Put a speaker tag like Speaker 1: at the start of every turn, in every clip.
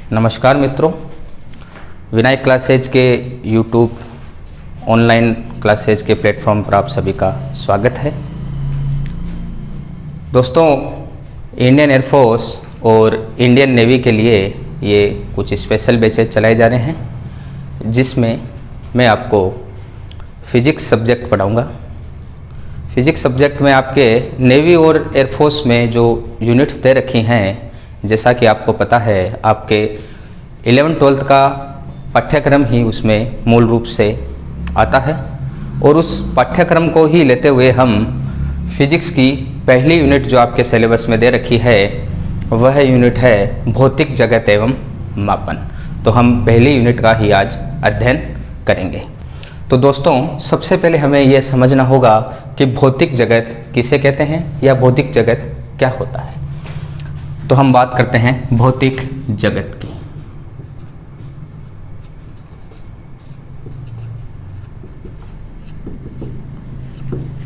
Speaker 1: नमस्कार मित्रों, विनायक क्लासेज के यूट्यूब ऑनलाइन क्लासेज के प्लेटफॉर्म पर आप सभी का स्वागत है। दोस्तों, इंडियन एयरफोर्स और इंडियन नेवी के लिए ये कुछ स्पेशल बैचेज चलाए जा रहे हैं, जिसमें मैं आपको फिजिक्स सब्जेक्ट पढ़ाऊँगा। फिजिक्स सब्जेक्ट में आपके नेवी और एयरफोर्स में जो यूनिट्स दे रखी हैं, जैसा कि आपको पता है, आपके 11th-12th का पाठ्यक्रम ही उसमें मूल रूप से आता है और उस पाठ्यक्रम को ही लेते हुए हम फिजिक्स की पहली यूनिट जो आपके सिलेबस में दे रखी है, वह यूनिट है भौतिक जगत एवं मापन। तो हम पहली यूनिट का ही आज अध्ययन करेंगे। तो दोस्तों, सबसे पहले हमें यह समझना होगा कि भौतिक जगत किसे कहते हैं या भौतिक जगत क्या होता है। तो हम बात करते हैं भौतिक जगत की।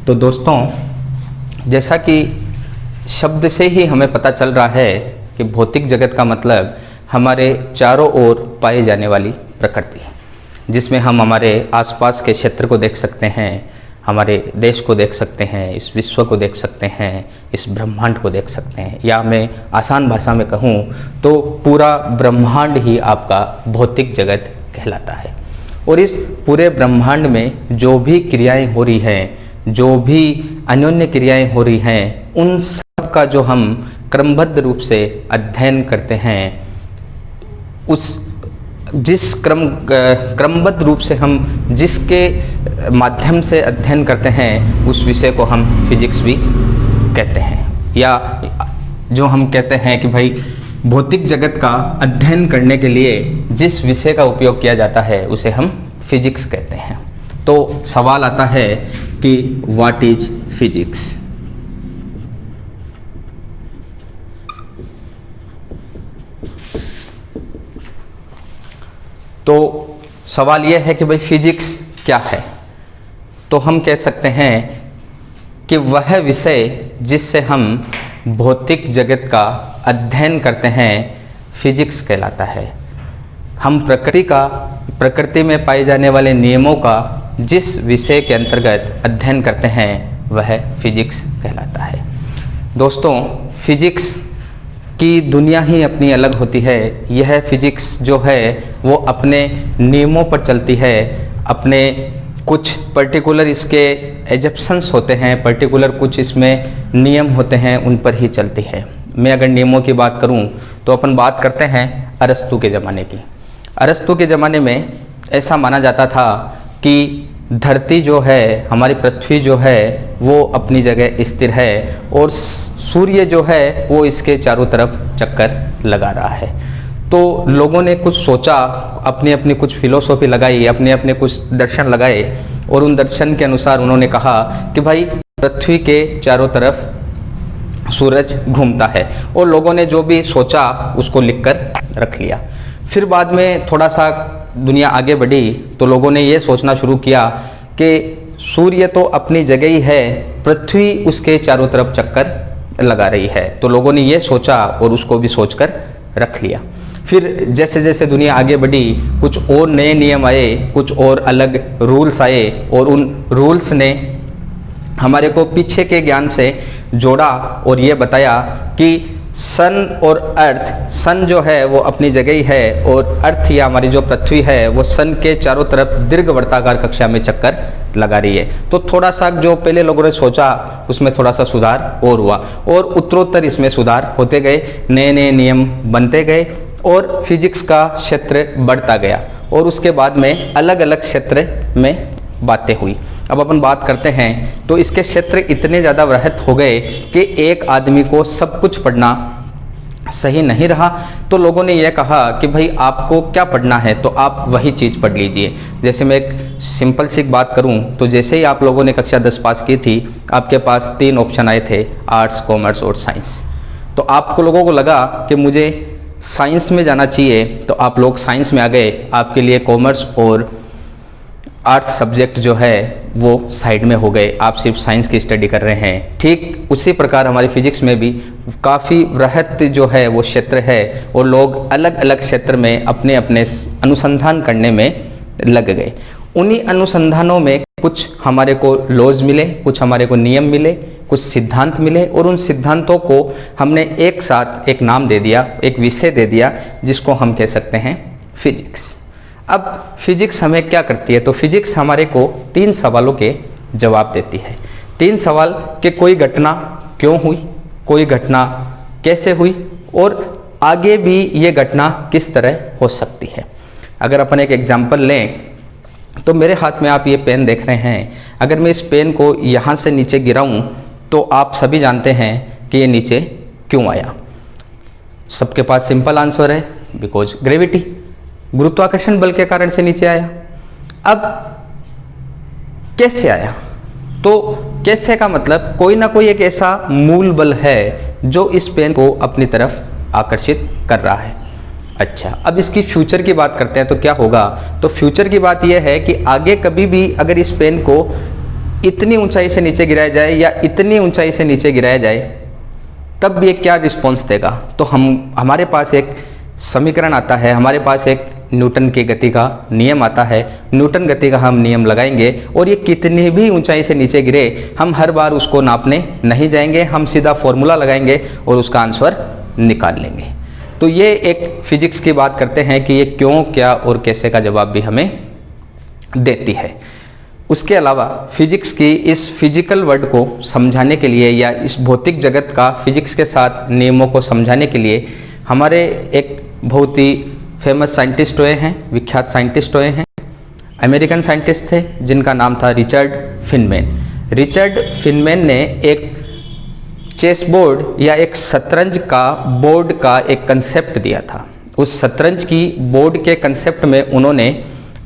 Speaker 1: तो दोस्तों, जैसा कि शब्द से ही हमें पता चल रहा है कि भौतिक जगत का मतलब हमारे चारों ओर पाई जाने वाली प्रकृति, जिसमें हम हमारे आसपास के क्षेत्र को देख सकते हैं, हमारे देश को देख सकते हैं, इस विश्व को देख सकते हैं, इस ब्रह्मांड को देख सकते हैं, या मैं आसान भाषा में कहूँ तो पूरा ब्रह्मांड ही आपका भौतिक जगत कहलाता है। और इस पूरे ब्रह्मांड में जो भी क्रियाएं हो रही हैं, जो भी अन्योन्य क्रियाएं हो रही हैं, उन सब का जो हम क्रमबद्ध रूप से अध्ययन करते हैं, उस जिस क्रमबद्ध रूप से हम जिसके माध्यम से अध्ययन करते हैं, उस विषय को हम फिजिक्स भी कहते हैं। या जो हम कहते हैं कि भाई भौतिक जगत का अध्ययन करने के लिए जिस विषय का उपयोग किया जाता है, उसे हम फिजिक्स कहते हैं। तो सवाल आता है कि व्हाट इज फिजिक्स। तो सवाल यह है कि भाई फिजिक्स क्या है। तो हम कह सकते हैं कि वह विषय जिससे हम भौतिक जगत का अध्ययन करते हैं, फिजिक्स कहलाता है। हम प्रकृति में पाए जाने वाले नियमों का जिस विषय के अंतर्गत अध्ययन करते हैं, वह फिजिक्स कहलाता है। दोस्तों, फिजिक्स की दुनिया ही अपनी अलग होती है। यह फिजिक्स जो है वो अपने नियमों पर चलती है, अपने कुछ पर्टिकुलर इसके एजप्शंस होते हैं, पर्टिकुलर कुछ इसमें नियम होते हैं, उन पर ही चलती है। मैं अगर नियमों की बात करूं तो अपन बात करते हैं अरस्तु के ज़माने की। अरस्तु के ज़माने में ऐसा माना जाता था कि धरती जो है, हमारी पृथ्वी जो है, वो अपनी जगह स्थिर है और सूर्य जो है वो इसके चारों तरफ चक्कर लगा रहा है। तो लोगों ने कुछ सोचा, अपनी अपनी कुछ फिलोसॉफी लगाई, अपने अपने कुछ दर्शन लगाए और उन दर्शन के अनुसार उन्होंने कहा कि भाई पृथ्वी के चारों तरफ सूरज घूमता है, और लोगों ने जो भी सोचा उसको लिखकर रख लिया। फिर बाद में थोड़ा सा दुनिया आगे बढ़ी तो लोगों ने ये सोचना शुरू किया कि सूर्य तो अपनी जगह ही है, पृथ्वी उसके चारों तरफ चक्कर लगा रही है। तो लोगों ने ये सोचा और उसको भी सोचकर रख लिया। फिर जैसे जैसे दुनिया आगे बढ़ी, कुछ और नए नियम आए, कुछ और अलग रूल्स आए, और उन रूल्स ने हमारे को पीछे के ज्ञान से जोड़ा और ये बताया कि सन और अर्थ, सन जो है वो अपनी जगह ही है, और अर्थ या हमारी जो पृथ्वी है वो सन के चारों तरफ दीर्घवृत्ताकार कक्षा में चक्कर लगा रही है। तो थोड़ा सा जो पहले लोगों ने सोचा उसमें थोड़ा सा सुधार और हुआ, और उत्तरोत्तर इसमें सुधार होते गए, नए नए नियम बनते गए और फिजिक्स का क्षेत्र बढ़ता गया, और उसके बाद में अलग अलग क्षेत्र में बातें हुई। अब अपन बात करते हैं तो इसके क्षेत्र इतने ज़्यादा वृहत हो गए कि एक आदमी को सब कुछ पढ़ना सही नहीं रहा। तो लोगों ने यह कहा कि भाई आपको क्या पढ़ना है तो आप वही चीज़ पढ़ लीजिए। जैसे मैं एक सिंपल सी बात करूं तो जैसे ही आप लोगों ने कक्षा 10 पास की थी, आपके पास 3 ऑप्शन आए थे, आर्ट्स, कॉमर्स और साइंस। तो आपको लोगों को लगा कि मुझे साइंस में जाना चाहिए, तो आप लोग साइंस में आ गए। आपके लिए कॉमर्स और आर्ट्स सब्जेक्ट जो है वो साइड में हो गए, आप सिर्फ साइंस की स्टडी कर रहे हैं। ठीक उसी प्रकार हमारी फिजिक्स में भी काफ़ी वृहत जो है वो क्षेत्र है और लोग अलग अलग क्षेत्र में अपने अपने अनुसंधान करने में लग गए। उन्हीं अनुसंधानों में कुछ हमारे को लॉज मिले, कुछ हमारे को नियम मिले, कुछ सिद्धांत मिले और उन सिद्धांतों को हमने एक साथ एक नाम दे दिया, एक विषय दे दिया जिसको हम कह सकते हैं फिजिक्स। अब फिजिक्स हमें क्या करती है? तो फिजिक्स हमारे को 3 सवालों के जवाब देती है। 3 सवाल कि कोई घटना क्यों हुई, कोई घटना कैसे हुई और आगे भी ये घटना किस तरह हो सकती है। अगर अपन एक एग्जाम्पल लें तो मेरे हाथ में आप ये पेन देख रहे हैं, अगर मैं इस पेन को यहाँ से नीचे गिराऊं तो आप सभी जानते हैं कि ये नीचे क्यों आया। सबके पास सिंपल आंसर है, बिकॉज ग्रेविटी, गुरुत्वाकर्षण बल के कारण से नीचे आया। अब कैसे आया? तो कैसे का मतलब कोई ना कोई एक ऐसा मूल बल है जो इस पेन को अपनी तरफ आकर्षित कर रहा है। अच्छा, अब इसकी फ्यूचर की बात करते हैं तो क्या होगा? तो फ्यूचर की बात यह है कि आगे कभी भी अगर इस पेन को इतनी ऊंचाई से नीचे गिराया जाए या इतनी ऊंचाई से नीचे गिराया जाए तब भी ये क्या रिस्पॉन्स देगा? तो हमारे पास एक समीकरण आता है, हमारे पास एक न्यूटन की गति का नियम आता है। न्यूटन गति का हम नियम लगाएंगे और ये कितनी भी ऊंचाई से नीचे गिरे हम हर बार उसको नापने नहीं जाएंगे, हम सीधा फॉर्मूला लगाएंगे और उसका आंसर निकाल लेंगे। तो ये एक फिजिक्स की बात करते हैं कि ये क्यों, क्या और कैसे का जवाब भी हमें देती है। उसके अलावा फिजिक्स की इस फिजिकल वर्ल्ड को समझाने के लिए या इस भौतिक जगत का फिजिक्स के साथ नियमों को समझाने के लिए हमारे एक बहुत ही फेमस साइंटिस्ट हुए हैं, विख्यात साइंटिस्ट हुए हैं, अमेरिकन साइंटिस्ट थे जिनका नाम था रिचर्ड फिनमैन। रिचर्ड फिनमैन ने एक चेस बोर्ड या एक शतरंज का बोर्ड का एक कंसेप्ट दिया था। उस शतरंज की बोर्ड के कंसेप्ट में उन्होंने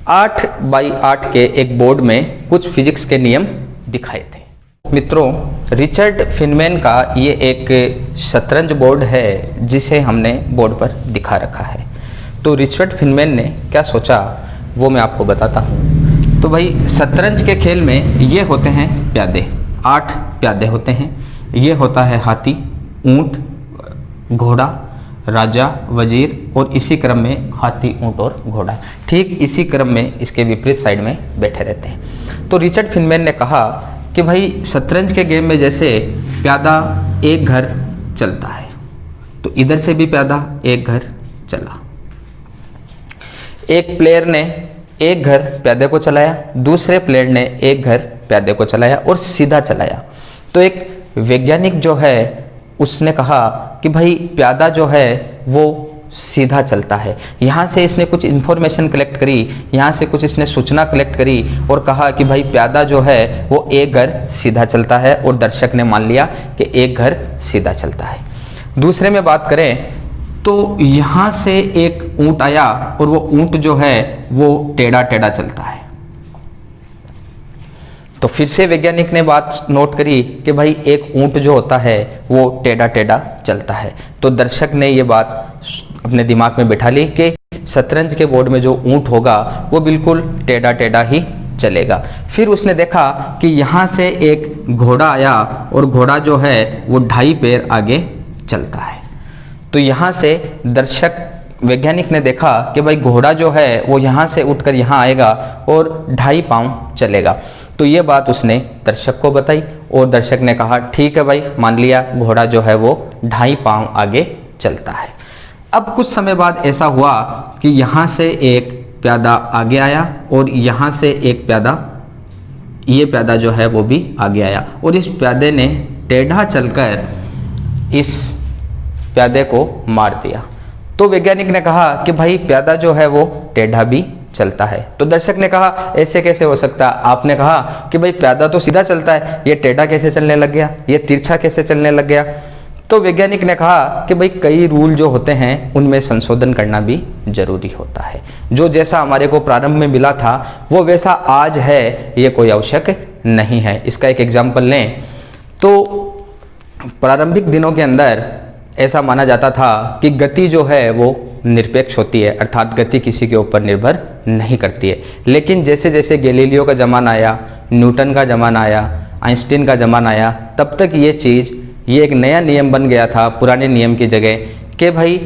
Speaker 1: 8 बाई 8 के एक बोर्ड में कुछ फिजिक्स के नियम दिखाए थे। मित्रों, रिचर्ड फिनमैन का ये एक शतरंज बोर्ड है जिसे हमने बोर्ड पर दिखा रखा है। तो रिचर्ड फिनमैन ने क्या सोचा वो मैं आपको बताता हूँ। तो भाई शतरंज के खेल में ये होते हैं प्यादे, 8 प्यादे होते हैं। ये होता है हाथी, ऊंट, घोड़ा, राजा, वजीर और इसी क्रम में हाथी, ऊंट और घोड़ा, ठीक इसी क्रम में इसके विपरीत साइड में बैठे रहते हैं। तो रिचर्ड फिनमैन ने कहा कि भाई शतरंज के गेम में जैसे प्यादा एक घर चलता है तो इधर से भी प्यादा एक घर चला। एक प्लेयर ने एक घर प्यादे को चलाया, दूसरे प्लेयर ने एक घर प्यादे को चलाया और सीधा चलाया। तो एक वैज्ञानिक जो है उसने कहा कि भाई प्यादा जो है वो सीधा चलता है। यहाँ से इसने कुछ इन्फॉर्मेशन कलेक्ट करी, यहाँ से कुछ इसने सूचना कलेक्ट करी और कहा कि भाई प्यादा जो है वो एक घर सीधा चलता है और दर्शक ने मान लिया कि एक घर सीधा चलता है। दूसरे में बात करें तो यहाँ से एक ऊंट आया और वो ऊंट जो है वो टेढ़ा टेढ़ा चलता है। तो फिर से वैज्ञानिक ने बात नोट करी कि भाई एक ऊंट जो होता है वो टेढ़ा टेढ़ा चलता है। तो दर्शक ने ये बात अपने दिमाग में बिठा ली कि शतरंज के बोर्ड में जो ऊंट होगा वो बिल्कुल टेढ़ा टेढ़ा ही चलेगा। फिर उसने देखा कि यहाँ से एक घोड़ा आया और घोड़ा जो है वो 2.5 पैर आगे चलता है। तो यहाँ से दर्शक वैज्ञानिक ने देखा कि भाई घोड़ा जो है वो यहाँ से उठकर यहाँ आएगा और 2.5 पाँव चलेगा। तो ये बात उसने दर्शक को बताई और दर्शक ने कहा ठीक है भाई, मान लिया घोड़ा जो है वो 2.5 पाँव आगे चलता है। अब कुछ समय बाद ऐसा हुआ कि यहाँ से एक प्यादा आगे आया और यहाँ से एक प्यादा, ये प्यादा जो है वो भी आगे आया और इस प्यादे ने टेढ़ा चलकर इस प्यादे को मार दिया। तो वैज्ञानिक ने कहा कि भाई प्यादा जो है वो टेढ़ा भी चलता है। तो दर्शक ने कहा ऐसे कैसे हो सकता? आपने कहा कि भाई प्यादा तो सीधा चलता है, ये टेढ़ा कैसे चलने लग गया, ये तिरछा कैसे चलने लग गया? तो वैज्ञानिक ने कहा कि भाई कई रूल जो होते हैं उनमें संशोधन करना भी जरूरी होता है। जो जैसा हमारे को प्रारंभ में मिला था वो वैसा आज है ये कोई आवश्यक नहीं है। इसका एक एग्जाम्पल लें तो प्रारंभिक दिनों के अंदर ऐसा माना जाता था कि गति जो है वो निरपेक्ष होती है, अर्थात गति किसी के ऊपर निर्भर नहीं करती है। लेकिन जैसे जैसे गैलीलियो का ज़माना आया, न्यूटन का ज़माना आया, आइंस्टीन का ज़माना आया, तब तक ये चीज़ ये एक नया नियम बन गया था पुराने नियम की जगह कि भाई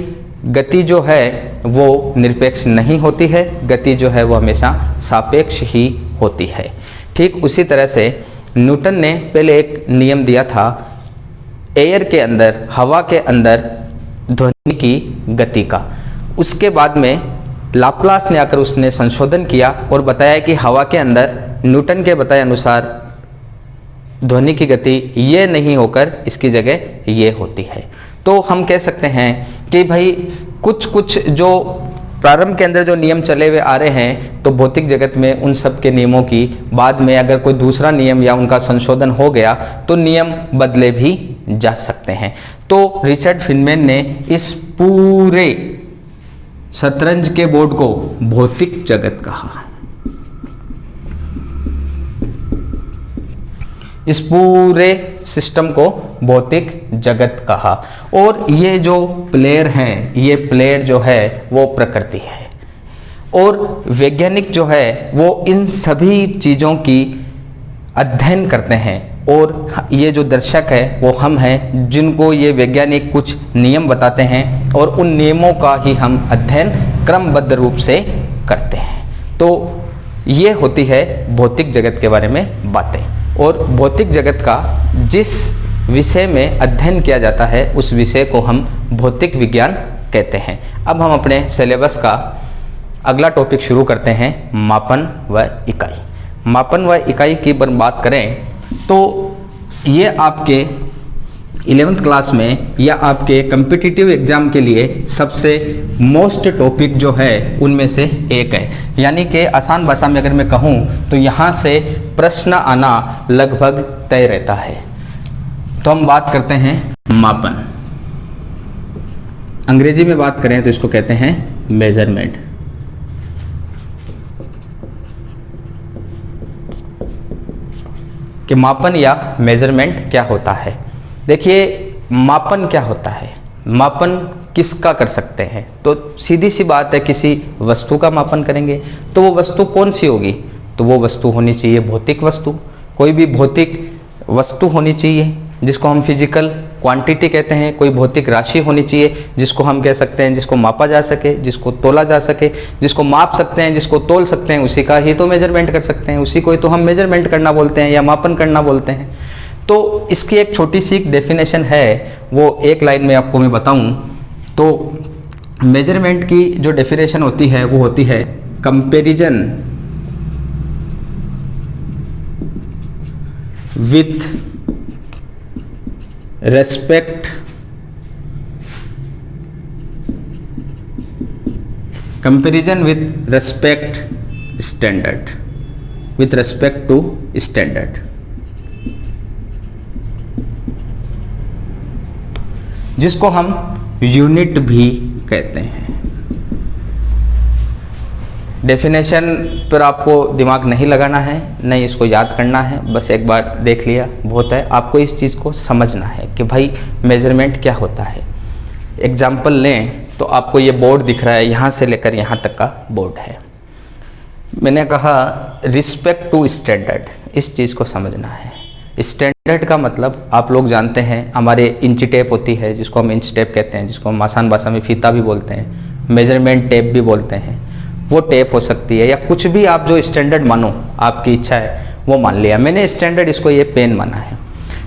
Speaker 1: गति जो है वो निरपेक्ष नहीं होती है, गति जो है वो हमेशा सापेक्ष ही होती है। ठीक उसी तरह से न्यूटन ने पहले एक नियम दिया था एयर के अंदर, हवा के अंदर ध्वनि की गति का। उसके बाद में लाप्लास ने आकर उसने संशोधन किया और बताया कि हवा के अंदर न्यूटन के बताए अनुसार ध्वनि की गति ये नहीं होकर इसकी जगह ये होती है। तो हम कह सकते हैं कि भाई कुछ कुछ जो प्रारंभ के अंदर जो नियम चले हुए आ रहे हैं, तो भौतिक जगत में उन सब के नियमों की बाद में अगर कोई दूसरा नियम या उनका संशोधन हो गया तो नियम बदले भी जा सकते हैं। तो रिचर्ड फीनमैन ने इस पूरे शतरंज के बोर्ड को भौतिक जगत कहा। इस पूरे सिस्टम को भौतिक जगत कहा। और ये जो प्लेयर हैं, ये प्लेयर जो है वो प्रकृति है, और वैज्ञानिक जो है वो इन सभी चीज़ों की अध्ययन करते हैं, और ये जो दर्शक है वो हम हैं जिनको ये वैज्ञानिक कुछ नियम बताते हैं और उन नियमों का ही हम अध्ययन क्रमबद्ध रूप से करते हैं। तो ये होती है भौतिक जगत के बारे में बातें। और भौतिक जगत का जिस विषय में अध्ययन किया जाता है उस विषय को हम भौतिक विज्ञान कहते हैं। अब हम अपने सिलेबस का अगला टॉपिक शुरू करते हैं, मापन व इकाई। मापन व इकाई की बात करें तो ये आपके 11th क्लास में या आपके कम्पिटिटिव एग्जाम के लिए सबसे मोस्ट टॉपिक जो है उनमें से एक है। यानी कि आसान भाषा में अगर मैं कहूँ तो यहाँ से प्रश्न आना लगभग तय रहता है। तो हम बात करते हैं मापन। अंग्रेजी में बात करें तो इसको कहते हैं मेजरमेंट। कि मापन या मेजरमेंट क्या होता है। देखिए मापन क्या होता है, मापन किसका कर सकते हैं। तो सीधी सी बात है, किसी वस्तु का मापन करेंगे तो वो वस्तु कौन सी होगी, तो वो वस्तु होनी चाहिए भौतिक वस्तु। कोई भी भौतिक वस्तु होनी चाहिए जिसको हम फिजिकल क्वांटिटी कहते हैं। कोई भौतिक राशि होनी चाहिए जिसको हम कह सकते हैं, जिसको मापा जा सके, जिसको तोला जा सके, जिसको माप सकते हैं, जिसको तोल सकते हैं, उसी का ही तो मेजरमेंट कर सकते हैं। उसी को ही तो हम मेजरमेंट करना बोलते हैं या मापन करना बोलते हैं। तो इसकी एक छोटी सी डेफिनेशन है, वो एक लाइन में आपको मैं बताऊं तो मेजरमेंट की जो डेफिनेशन होती है वो होती है comparison with respect comparison with respect standard, with respect to standard, जिसको हम यूनिट भी कहते हैं। डेफिनेशन पर आपको दिमाग नहीं लगाना है, नहीं इसको याद करना है, बस एक बार देख लिया बहुत है। आपको इस चीज़ को समझना है कि भाई मेजरमेंट क्या होता है। एग्जाम्पल लें तो आपको ये बोर्ड दिख रहा है, यहाँ से लेकर यहाँ तक का बोर्ड है। मैंने कहा रिस्पेक्ट टू स्टैंडर्ड, इस चीज़ को समझना है। स्टैंडर्ड का मतलब आप लोग जानते हैं, हमारे इंची टेप होती है जिसको हम इंच टेप कहते हैं, जिसको हम आसान भाषा में फीता भी बोलते हैं, मेजरमेंट टेप भी बोलते हैं। वो टेप हो सकती है या कुछ भी आप जो स्टैंडर्ड मानो, आपकी इच्छा है वो मान लिया। मैंने स्टैंडर्ड इसको ये पेन माना है।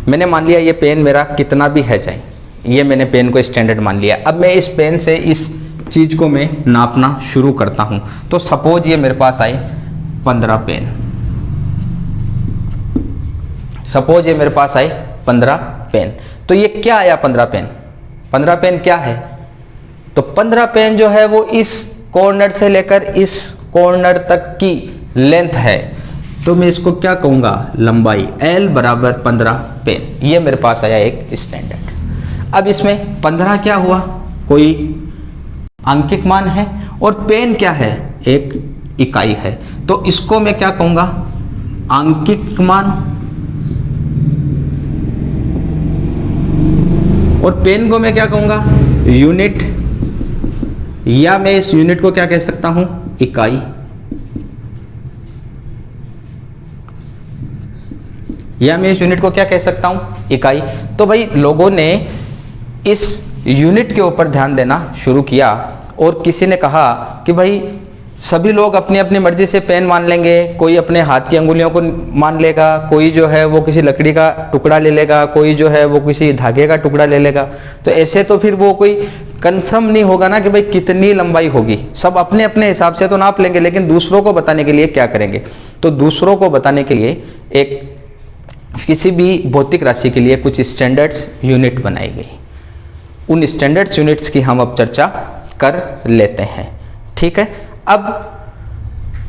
Speaker 1: मैंने मान लिया ये पेन मेरा कितना भी है चाहे, ये मैंने पेन को स्टैंडर्ड मान लिया। अब मैं इस पेन से इस चीज़ को मैं नापना शुरू करता हूँ। तो सपोज ये मेरे पास आए 15 पेन, सपोज ये मेरे पास आए 15 पेन। तो ये क्या आया 15 पेन, 15 पेन क्या है, तो 15 पेन जो है वो इस कॉर्नर से लेकर इस कॉर्नर तक की लेंथ है। तो मैं इसको क्या कहूँगा, लंबाई। L बराबर 15 पेन, ये मेरे पास आया एक स्टैंडर्ड। अब इसमें 15 क्या हुआ, कोई आंकिक मान है, और पेन क्या है, एक इकाई है। तो इसको मैं क्या कहूँगा, आंकिक मान। और पेन को मैं क्या कहूँगा, यूनिट, या मैं इस यूनिट को क्या कह सकता हूं, इकाई। या मैं इस यूनिट को क्या कह सकता हूं, इकाई। तो भाई लोगों ने इस यूनिट के ऊपर ध्यान देना शुरू किया और किसी ने कहा कि भाई सभी लोग अपनी अपनी मर्जी से पेन मान लेंगे, कोई अपने हाथ की अंगुलियों को मान लेगा, कोई जो है वो किसी लकड़ी का टुकड़ा ले लेगा, कोई जो है वो किसी धागे का टुकड़ा ले लेगा। तो ऐसे तो फिर वो कोई कंफर्म नहीं होगा ना कि भाई कितनी लंबाई होगी। सब अपने अपने हिसाब से तो नाप लेंगे, लेकिन दूसरों को बताने के लिए क्या करेंगे? तो दूसरों को बताने के लिए एक किसी भी भौतिक राशि के लिए कुछ स्टैंडर्ड्स यूनिट बनाई गई। उन स्टैंडर्ड्स यूनिट्स की हम अब चर्चा कर लेते हैं, ठीक है। अब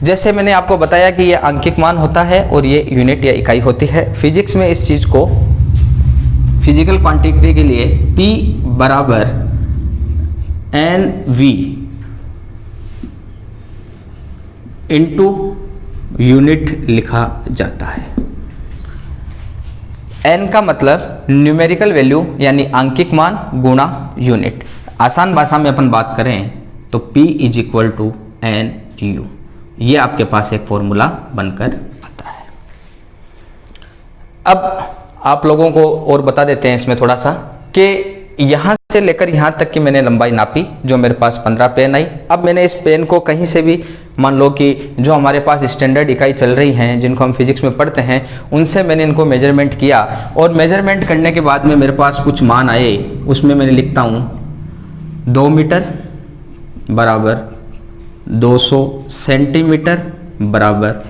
Speaker 1: जैसे मैंने आपको बताया कि ये आंकिक मान होता है और ये यूनिट या इकाई होती है। फिजिक्स में इस चीज को फिजिकल क्वांटिटी के लिए P बराबर NV इंटू यूनिट लिखा जाता है। N का मतलब न्यूमेरिकल वैल्यू यानी आंकिक मान गुणा यूनिट। आसान भाषा में अपन बात करें तो P is equal to NU। ये आपके पास एक फॉर्मूला बनकर आता है। अब आप लोगों को और बता देते हैं इसमें थोड़ा सा कि यहां से लेकर यहां तक की मैंने लंबाई नापी, जो मेरे पास 15 पेन आई। अब मैंने इस पेन को कहीं से भी, मान लो कि जो हमारे पास स्टैंडर्ड इकाई चल रही हैं जिनको हम फिजिक्स में पढ़ते हैं, उनसे मैंने इनको मेजरमेंट किया और मेजरमेंट करने के बाद में मेरे पास कुछ मान आए। उसमें मैंने लिखता हूं 2 मीटर बराबर 200 सेंटीमीटर बराबर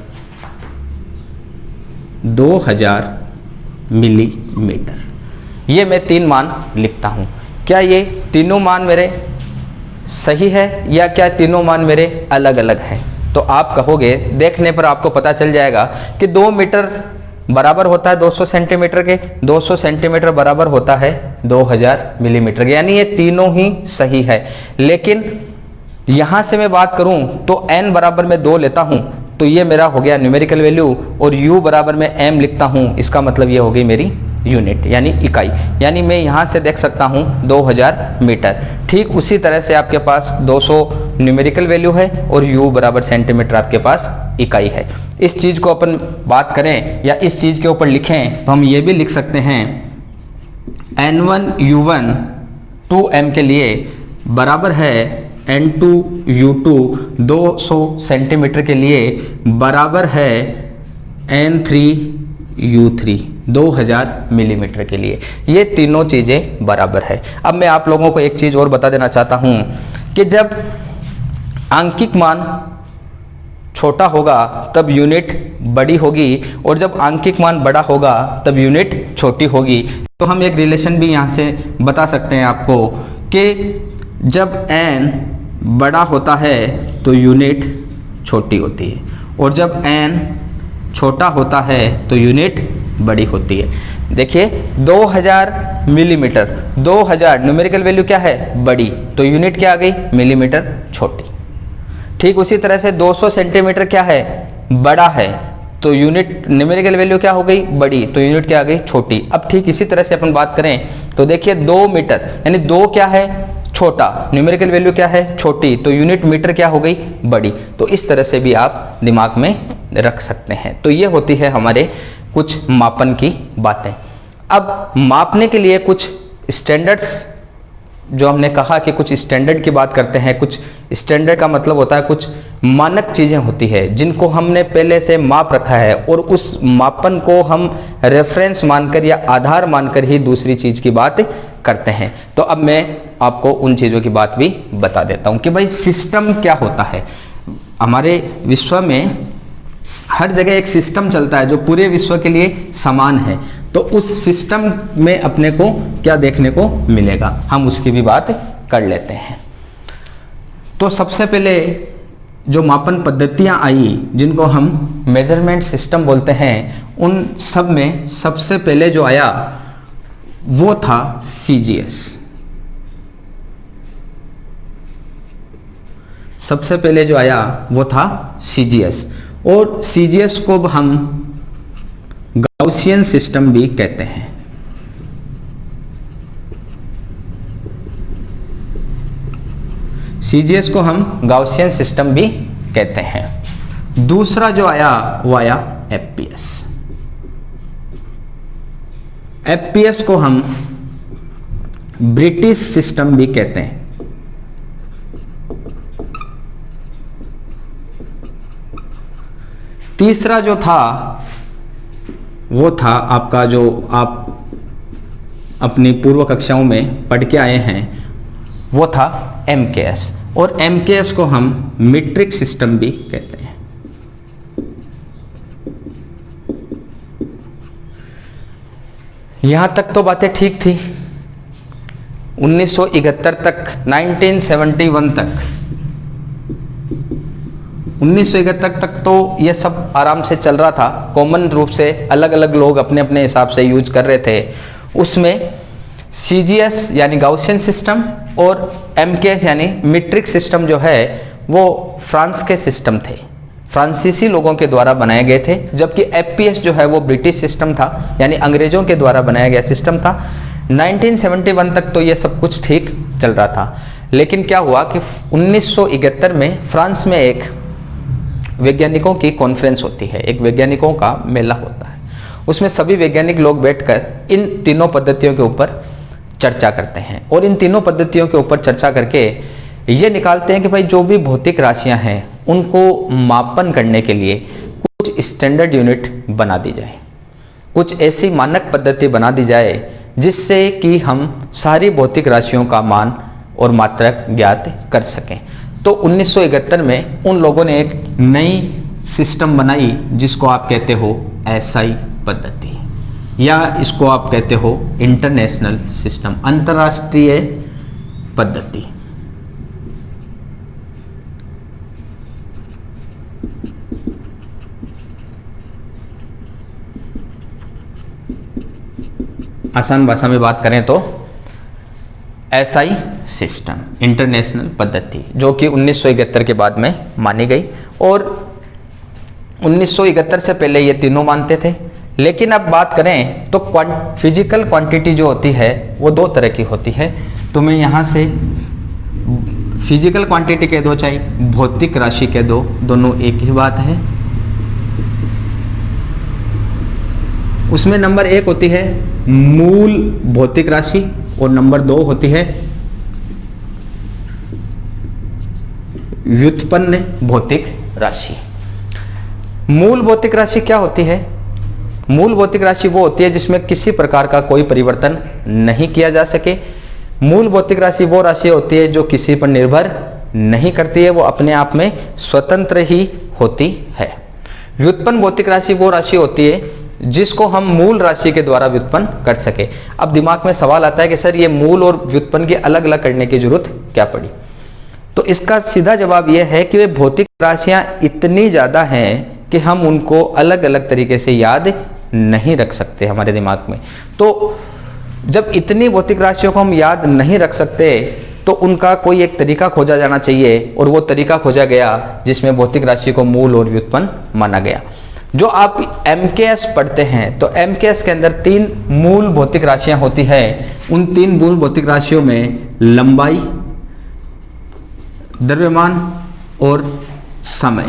Speaker 1: 2000 मिलीमीटर। ये मैं 3 मान लिखता हूं। क्या ये तीनों मान मेरे सही है या क्या तीनों मान मेरे अलग अलग हैं? तो आप कहोगे, देखने पर आपको पता चल जाएगा कि 2 मीटर बराबर होता है 200 सेंटीमीटर के, 200 सेंटीमीटर बराबर होता है 2000 मिलीमीटर के, यानी ये तीनों ही सही है। लेकिन यहां से मैं बात करूं तो n बराबर में 2 लेता हूं तो ये मेरा हो गया न्यूमेरिकल वैल्यू, और u बराबर में m लिखता हूं, इसका मतलब ये हो गई मेरी यूनिट यानी इकाई। यानी मैं यहां से देख सकता हूं 2000 मीटर। ठीक उसी तरह से आपके पास 200 न्यूमेरिकल वैल्यू है और u बराबर सेंटीमीटर आपके पास इकाई है। इस चीज को अपन बात करें या इस चीज के ऊपर लिखें तो हम ये भी लिख सकते हैं N1U1 2m के लिए बराबर है N2U2 200 सेंटीमीटर के लिए बराबर है N3U3 2000 मिलीमीटर के लिए। ये तीनों चीजें बराबर है। अब मैं आप लोगों को एक चीज और बता देना चाहता हूं कि जब आंकिक मान छोटा होगा तब यूनिट बड़ी होगी और जब आंकिक मान बड़ा होगा तब यूनिट छोटी होगी। तो हम एक रिलेशन भी यहां से बता सकते हैं आपको कि जब n बड़ा होता है तो यूनिट छोटी होती है और जब n छोटा होता है तो यूनिट बड़ी होती है। देखिए 2000 मिलीमीटर, 2000 न्यूमेरिकल वैल्यू क्या है? बड़ी, तो यूनिट क्या आ गई? मिलीमीटर, छोटी। ठीक उसी तरह से 200 सेंटीमीटर क्या है? बड़ा है, तो यूनिट न्यूमेरिकल वैल्यू क्या हो गई? बड़ी, तो यूनिट क्या आ गई? छोटी। अब ठीक इसी तरह से अपन बात करें तो देखिए 2 मीटर यानी 2 क्या है? छोटा, न्यूमेरिकल वैल्यू क्या है? छोटी, तो यूनिट मीटर क्या हो गई? बड़ी। तो इस तरह से भी आप दिमाग में रख सकते हैं। तो ये होती है हमारे कुछ मापन की बातें। अब मापने के लिए कुछ स्टैंडर्ड्स, जो हमने कहा कि कुछ स्टैंडर्ड की बात करते हैं। कुछ स्टैंडर्ड का मतलब होता है कुछ मानक चीजें होती है जिनको हमने पहले से माप रखा है और उस मापन को हम रेफरेंस मानकर या आधार मानकर ही दूसरी चीज की बात करते हैं। तो अब मैं आपको उन चीजों की बात भी बता देता हूं कि भाई सिस्टम क्या होता है। हमारे विश्व में हर जगह एक सिस्टम चलता है जो पूरे विश्व के लिए समान है। तो उस सिस्टम में अपने को क्या देखने को मिलेगा, हम उसकी भी बात कर लेते हैं। तो सबसे पहले जो मापन पद्धतियां आई जिनको हम मेजरमेंट सिस्टम बोलते हैं, उन सब में सबसे पहले जो आया वो था CGS। सबसे पहले जो आया वो था CGS, और CGS को हम गाउसियन सिस्टम भी कहते हैं। CGS को हम गाउसियन सिस्टम भी कहते हैं। दूसरा जो आया वो आया FPS। एफपीएस को हम ब्रिटिश सिस्टम भी कहते हैं। तीसरा जो था वो था आपका, जो आप अपनी पूर्व कक्षाओं में पढ़ के आए हैं, वो था एमकेएस, और एमकेएस को हम मीट्रिक सिस्टम भी कहते हैं। यहां तक तो बातें ठीक थी। 1971 तक, 1971 तक, 1971 तक तो ये सब आराम से चल रहा था। कॉमन रूप से अलग अलग लोग अपने अपने हिसाब से यूज कर रहे थे। उसमें सीजीएस यानी गाउसियन सिस्टम और एमकेएस यानी मीट्रिक सिस्टम जो है वो फ्रांस के सिस्टम थे, फ्रांसीसी लोगों के द्वारा बनाए गए थे। जबकि एफपीएस जो है वो ब्रिटिश सिस्टम था, यानी अंग्रेजों के द्वारा बनाया गया सिस्टम था। 1971 तक तो ये सब कुछ ठीक चल रहा था। लेकिन क्या हुआ कि 1971 में फ्रांस में एक वैज्ञानिकों की कॉन्फ्रेंस होती है, एक वैज्ञानिकों का मेला होता है। उसमें सभी वैज्ञानिक लोग बैठकर इन तीनों पद्धतियों के ऊपर चर्चा करते हैं, और इन तीनों पद्धतियों के ऊपर चर्चा करके ये निकालते हैं कि भाई जो भी भौतिक राशियां हैं उनको मापन करने के लिए कुछ स्टैंडर्ड यूनिट बना दी जाए, कुछ ऐसी मानक पद्धति बना दी जाए जिससे कि हम सारी भौतिक राशियों का मान और मात्रक ज्ञात कर सकें। तो 1971 में उन लोगों ने एक नई सिस्टम बनाई जिसको आप कहते हो एसआई पद्धति, या इसको आप कहते हो इंटरनेशनल सिस्टम, अंतरराष्ट्रीय पद्धति। आसान भाषा में बात करें तो एसआई सिस्टम, इंटरनेशनल पद्धति, जो कि 1971 के बाद में मानी गई। और 1971 से पहले ये तीनों मानते थे। लेकिन अब बात करें तो फिजिकल क्वांटिटी जो होती है वो दो तरह की होती है। तो मैं यहाँ से फिजिकल क्वांटिटी कह दो चाहे भौतिक राशि कह दो, दोनों एक ही बात है। उसमें नंबर 1 होती है मूल भौतिक राशि और नंबर 2 होती है व्युत्पन्न भौतिक राशि। मूल भौतिक राशि क्या होती है? मूल भौतिक राशि वो होती है जिसमें किसी प्रकार का कोई परिवर्तन नहीं किया जा सके। मूल भौतिक राशि वो राशि होती है जो किसी पर निर्भर नहीं करती है, वो अपने आप में स्वतंत्र ही होती है। व्युत्पन्न भौतिक राशि वो राशि होती है जिसको हम मूल राशि के द्वारा व्युत्पन्न कर सके। अब दिमाग में सवाल आता है कि सर ये मूल और व्युत्पन्न की अलग अलग करने की जरूरत क्या पड़ी? तो इसका सीधा जवाब यह है कि वे भौतिक राशियां इतनी ज्यादा हैं कि हम उनको अलग अलग तरीके से याद नहीं रख सकते हमारे दिमाग में। तो जब इतनी भौतिक राशियों को हम याद नहीं रख सकते तो उनका कोई एक तरीका खोजा जाना चाहिए, और वो तरीका खोजा गया जिसमें भौतिक राशि को मूल और व्युत्पन्न माना गया। जो आप एमकेएस पढ़ते हैं तो एमकेएस के अंदर 3 मूल भौतिक राशियां होती है। उन 3 मूल भौतिक राशियों में लंबाई, द्रव्यमान और समय,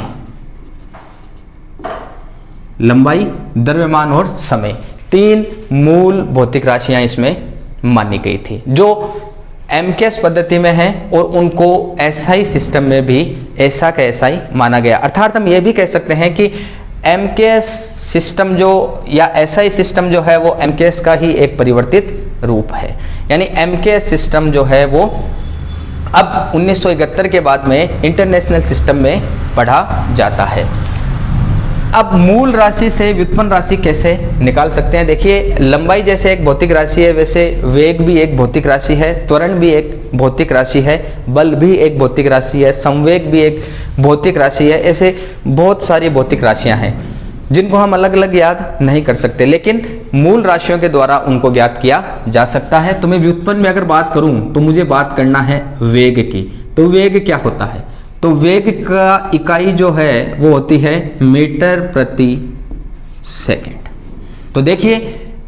Speaker 1: लंबाई, द्रव्यमान और समय, 3 मूल भौतिक राशियां इसमें मानी गई थी जो एमकेएस पद्धति में है, और उनको एसआई सिस्टम में भी ऐसा का ऐसा ही माना गया। अर्थात हम ये भी कह सकते हैं कि एमकेएस सिस्टम जो या एसआई सिस्टम जो है वो एमकेएस का ही एक परिवर्तित रूप है। यानी एमकेएस सिस्टम जो है वो अब 1971 के बाद में इंटरनेशनल सिस्टम में पढ़ा जाता है। अब मूल राशि से व्युत्पन्न राशि कैसे निकाल सकते हैं? देखिए, लंबाई जैसे एक भौतिक राशि है वैसे वेग भी एक भौतिक राशि है, त्वरण भी एक भौतिक राशि है, बल भी एक भौतिक राशि है, संवेग भी एक भौतिक राशि है। ऐसे बहुत सारी भौतिक राशियां हैं जिनको हम अलग अलग याद नहीं कर सकते, लेकिन मूल राशियों के द्वारा उनको ज्ञात किया जा सकता है। तो मैं व्युत्पन्न में अगर बात करूं तो मुझे बात करना है वेग की। तो वेग क्या होता है? तो वेग का इकाई जो है वो होती है मीटर प्रति सेकंड। तो देखिए,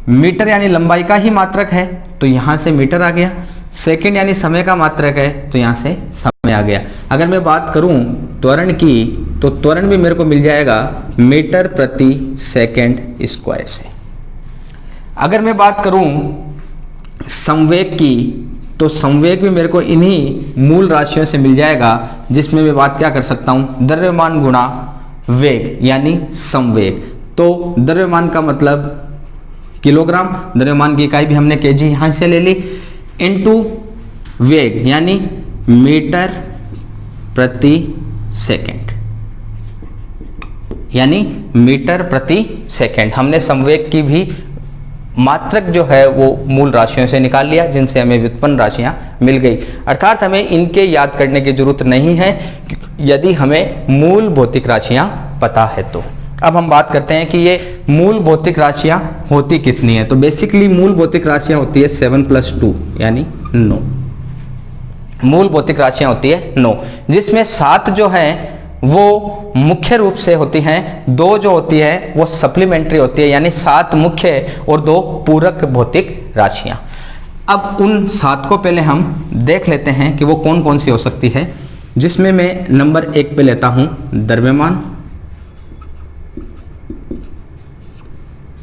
Speaker 1: मीटर यानी लंबाई का ही मात्रक है तो यहां से मीटर आ गया, सेकंड यानी समय का मात्रक है तो यहां से समय आ गया। अगर मैं बात करूं त्वरण की तो त्वरण भी मेरे को मिल जाएगा मीटर प्रति सेकंड स्क्वायर से। अगर मैं बात करूं संवेग की, तो संवेग भी मेरे को इन्हीं मूल राशियों से मिल जाएगा, जिसमें मैं बात क्या कर सकता हूं, द्रव्यमान गुणा वेग यानी संवेग। तो द्रव्यमान का मतलब किलोग्राम, द्रव्यमान की इकाई भी हमने केजी यहां से ले ली, इनटू वेग यानी मीटर प्रति सेकंड, यानी मीटर प्रति सेकंड। हमने संवेग की भी मात्रक जो है वो मूल राशियों से निकाल लिया, जिनसे हमें व्युत्पन्न राशियां मिल गई। अर्थात हमें इनके याद करने की जरूरत नहीं है यदि हमें मूल भौतिक राशियां पता है तो। अब हम बात करते हैं कि ये मूल भौतिक राशियां होती कितनी है। तो बेसिकली मूल भौतिक राशियां होती है 7 + 2 यानी 9। मूल भौतिक राशियां होती है 9, जिसमें 7 जो है वो मुख्य रूप से होती हैं, 2 जो होती है वो सप्लीमेंट्री होती है, यानी 7 मुख्य और 2 पूरक भौतिक राशियां। अब उन 7 को पहले हम देख लेते हैं कि वो कौन कौन सी हो सकती है, जिसमें मैं नंबर 1 पे लेता हूं द्रव्यमान।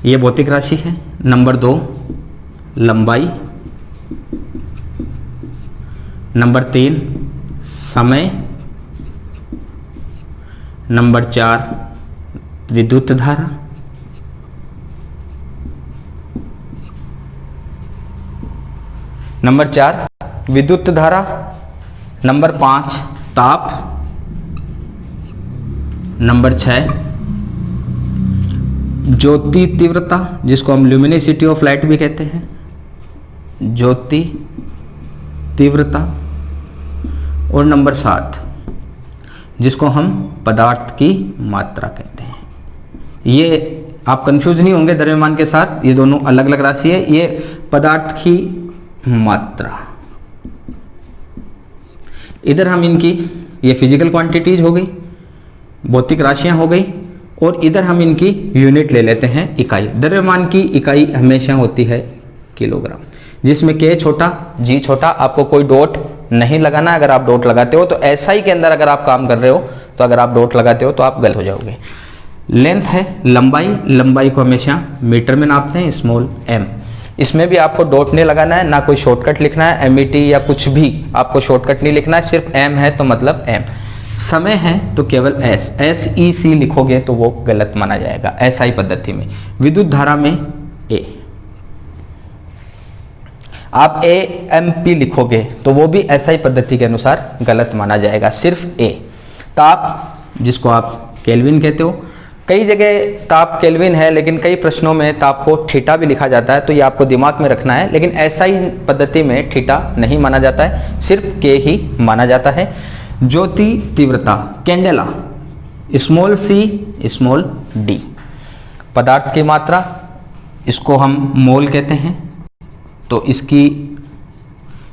Speaker 1: ये भौतिक राशि है। नंबर 2 लंबाई। नंबर 3 समय। नंबर 4 विद्युत धारा। नंबर 4 विद्युत धारा। नंबर 5 ताप। नंबर 6 ज्योति तीव्रता, जिसको हम ल्यूमिनिसिटी ऑफ लाइट भी कहते हैं, ज्योति तीव्रता। और नंबर 7 जिसको हम पदार्थ की मात्रा कहते हैं। ये आप कंफ्यूज नहीं होंगे द्रव्यमान के साथ, ये दोनों अलग अलग राशि है। ये पदार्थ की मात्रा, इधर हम इनकी ये फिजिकल क्वांटिटीज हो गई, भौतिक राशियां हो गई, और इधर हम इनकी यूनिट ले लेते हैं, इकाई। द्रव्यमान की इकाई हमेशा होती है किलोग्राम, जिसमें के छोटा जी छोटा। आपको कोई डॉट नहीं लगाना। अगर आप डॉट लगाते हो तो एसआई के अंदर अगर आप काम कर रहे हो तो अगर आप डॉट लगाते हो तो आप गलत हो जाओगे। लेंथ है लंबाई, लंबाई को हमेशा मीटर में नापते हैं, स्मॉल एम। इसमें भी आपको डॉट नहीं लगाना है, ना कोई शॉर्टकट लिखना है, एमईटी या कुछ भी आपको शॉर्टकट नहीं लिखना है, सिर्फ एम है तो मतलब एम। समय है तो केवल एस, SEC लिखोगे तो वो गलत माना जाएगा एसआई पद्धति में। विद्युत धारा में ए, आप AMP लिखोगे तो वो भी एसआई पद्धति के अनुसार गलत माना जाएगा, सिर्फ ए। ताप, जिसको आप केल्विन कहते हो, कई जगह ताप केल्विन है, लेकिन कई प्रश्नों में ताप को थीटा भी लिखा जाता है, तो ये आपको दिमाग में रखना है। लेकिन एसआई पद्धति में थीटा नहीं माना जाता है, सिर्फ के ही माना जाता है। ज्योति तीव्रता candela, small c small d। पदार्थ की मात्रा, इसको हम मोल कहते हैं, तो इसकी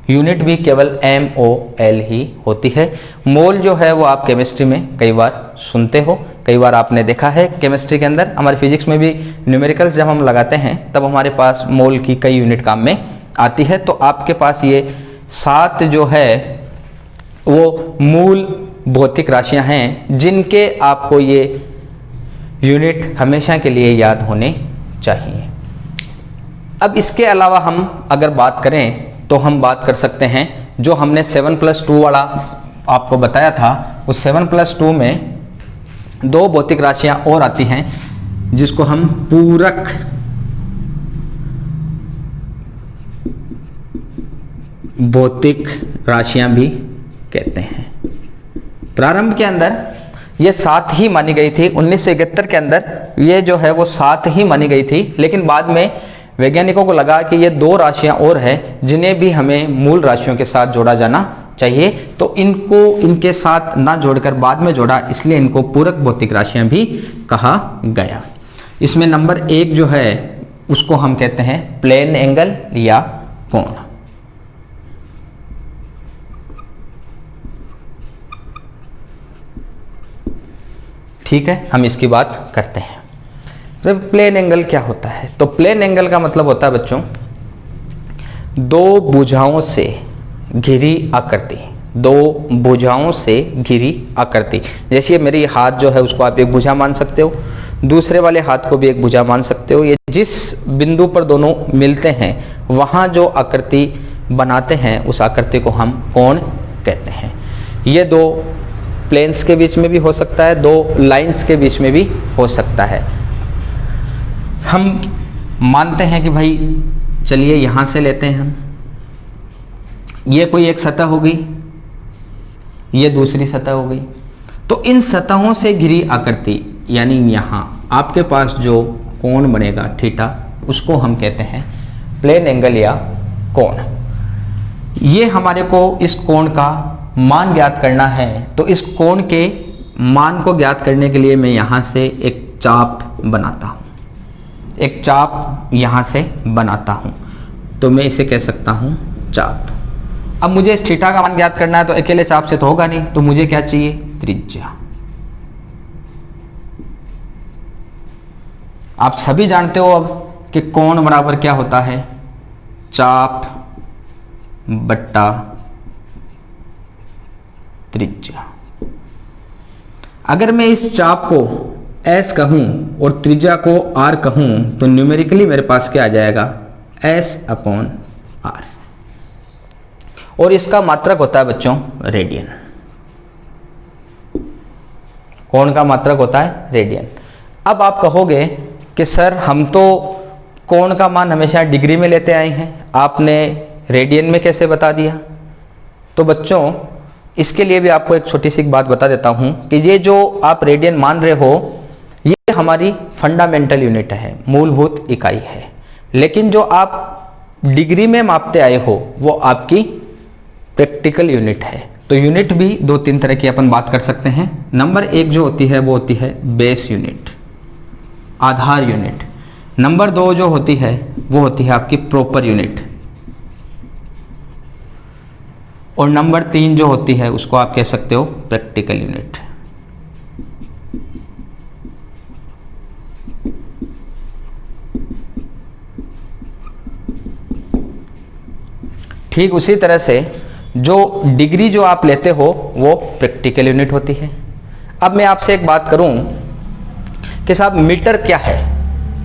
Speaker 1: यूनिट भी केवल MOL ही होती है। मोल जो है वो आप केमिस्ट्री में कई बार सुनते हो, कई बार आपने देखा है केमिस्ट्री के अंदर। हमारे फिजिक्स में भी न्यूमेरिकल्स जब हम लगाते हैं तब हमारे पास मोल की कई यूनिट काम में आती है। तो आपके पास ये 7 जो है वो मूल भौतिक राशियां हैं, जिनके आपको ये यूनिट हमेशा के लिए याद होने चाहिए। अब इसके अलावा हम अगर बात करें तो हम बात कर सकते हैं, जो हमने 7 + 2 वाला आपको बताया था, उस 7 + 2 में 2 भौतिक राशियां और आती हैं, जिसको हम पूरक भौतिक राशियां भी कहते हैं। प्रारंभ के अंदर ये 7 ही मानी गई थी, 1971 के अंदर ये जो है वो 7 ही मानी गई थी, लेकिन बाद में वैज्ञानिकों को लगा कि ये 2 राशियां और हैं जिन्हें भी हमें मूल राशियों के साथ जोड़ा जाना चाहिए, तो इनको इनके साथ ना जोड़कर बाद में जोड़ा, इसलिए इनको पूरक भौतिक राशियां भी कहा गया। इसमें नंबर 1 जो है उसको हम कहते हैं प्लेन एंगल या कोण। ठीक है, हम इसकी बात करते हैं। जब प्लेन एंगल क्या होता है, तो प्लेन एंगल का मतलब होता है बच्चों 2 भुजाओं से घिरी आकृति, 2 भुजाओं से घिरी आकृति। जैसे मेरी हाथ जो है उसको आप एक भुजा मान सकते हो, दूसरे वाले हाथ को भी एक भुजा मान सकते हो। ये जिस बिंदु पर दोनों मिलते हैं वहां जो आकृति बनाते हैं उस आकृति को हम कोण कहते हैं। ये दो प्लेन्स के बीच में भी हो सकता है, दो लाइंस के बीच में भी हो सकता है। हम मानते हैं कि भाई चलिए यहां से लेते हैं हम, ये कोई एक सतह हो गई, ये दूसरी सतह हो गई। तो इन सतहों से घिरी आकृति यानी यहां आपके पास जो कोण बनेगा थीटा, उसको हम कहते हैं प्लेन एंगल या कोण। ये हमारे को इस कोण का मान ज्ञात करना है, तो इस कोण के मान को ज्ञात करने के लिए मैं यहां से एक चाप बनाता हूं, एक चाप यहां से बनाता हूं, तो मैं इसे कह सकता हूं चाप। अब मुझे इस थीटा का मान ज्ञात करना है, तो अकेले चाप से तो होगा नहीं, तो मुझे क्या चाहिए, त्रिज्या। आप सभी जानते हो अब कि कोण बराबर क्या होता है, चाप बट्टा त्रिज्या। अगर मैं इस चाप को S कहूं और त्रिज्या को R कहूं तो न्यूमेरिकली मेरे पास क्या आ जाएगा, S/R। और इसका मात्रक होता है बच्चों रेडियन। कोण का मात्रक होता है रेडियन। अब आप कहोगे कि सर हम तो कोण का मान हमेशा डिग्री में लेते आए हैं, आपने रेडियन में कैसे बता दिया। तो बच्चों इसके लिए भी आपको एक छोटी सी बात बता देता हूं कि ये जो आप रेडियन मान रहे हो ये हमारी फंडामेंटल यूनिट है, मूलभूत इकाई है। लेकिन जो आप डिग्री में मापते आए हो वो आपकी प्रैक्टिकल यूनिट है। तो यूनिट भी दो तीन तरह की अपन बात कर सकते हैं। नंबर एक जो होती है वो होती है बेस यूनिट, आधार यूनिट। नंबर दो जो होती है वो होती है आपकी प्रॉपर यूनिट। और नंबर तीन जो होती है उसको आप कह सकते हो प्रैक्टिकल यूनिट। ठीक उसी तरह से जो डिग्री जो आप लेते हो वो प्रैक्टिकल यूनिट होती है। अब मैं आपसे एक बात करूं कि साहब मीटर क्या है,